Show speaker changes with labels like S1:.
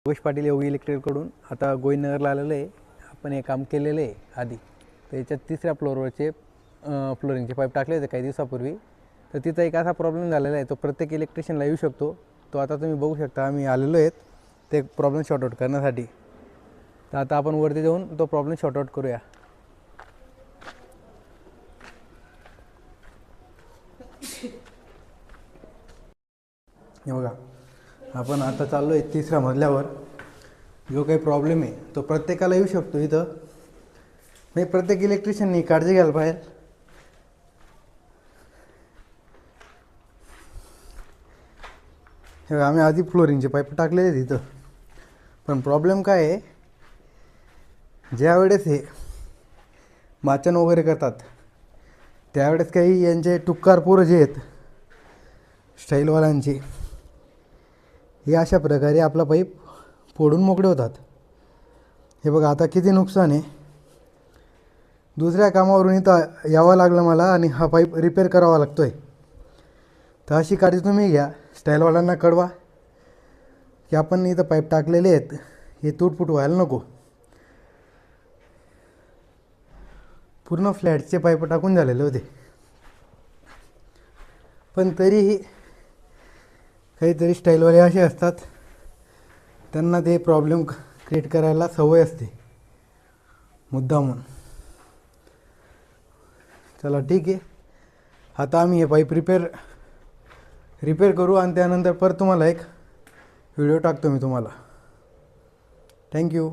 S1: योगेश पाटील योगी इलेक्ट्रिककडून आता गोविंदनगरला आलेलो आहे. आपण हे काम केलेलं आहे आधी. तर याच्यात तिसऱ्या फ्लोअरवरचे फ्लोरिंगचे पाईप टाकले होते काही दिवसापूर्वी. तर तिथं एक असा प्रॉब्लेम झालेला आहे, तो प्रत्येक इलेक्ट्रिशियनला येऊ शकतो. तो आता तुम्ही बघू शकता, आम्ही आलेलो आहेत ते प्रॉब्लेम सॉर्ट आउट करण्यासाठी. तर आता आपण वरती जाऊन तो प्रॉब्लेम सॉर्ट आउट करूया. हे बघा, आपण आता चाललो आहे तिसऱ्या मजल्यावर. जो काही प्रॉब्लेम आहे तो प्रत्येकाला येऊ शकतो इथं. नाही, प्रत्येक इलेक्ट्रिशियननी काळजी घ्यायला पाहिजे. हे आम्ही आधी फ्लोरिंगचे पाईप टाकलेले आहेत इथं. पण प्रॉब्लेम काय आहे, ज्यावेळेस हे माचन वगैरे करतात त्यावेळेस काही यांचे टुक्कार पोरं जे आहेत स्टाईलवाल्यांचे, हे अशा प्रकारे आपला पाईप फोडून मोकळे होतात. हे बघा आता किती नुकसान आहे. दुसऱ्या कामावरून इथं यावं लागलं मला आणि हा पाईप रिपेअर करावा लागतो आहे. तर अशी काळजी तुम्ही घ्या. स्टाईलवाल्यांना कळवा की आपण इथं पाईप टाकलेले आहेत, हे तुटफुट व्हायला नको. पूर्ण फ्लॅटचे पाईप टाकून झालेले होते, पण तरीही काहीतरी स्टाईलवाले असे असतात, त्यांना ते प्रॉब्लेम क्रिएट करायला सवय असते मुद्दामून. चला ठीक आहे, आता आम्ही हे पाईप रिपेअर करू आणि त्यानंतर परत तुम्हाला एक व्हिडिओ टाकतो मी तुम्हाला. थँक्यू.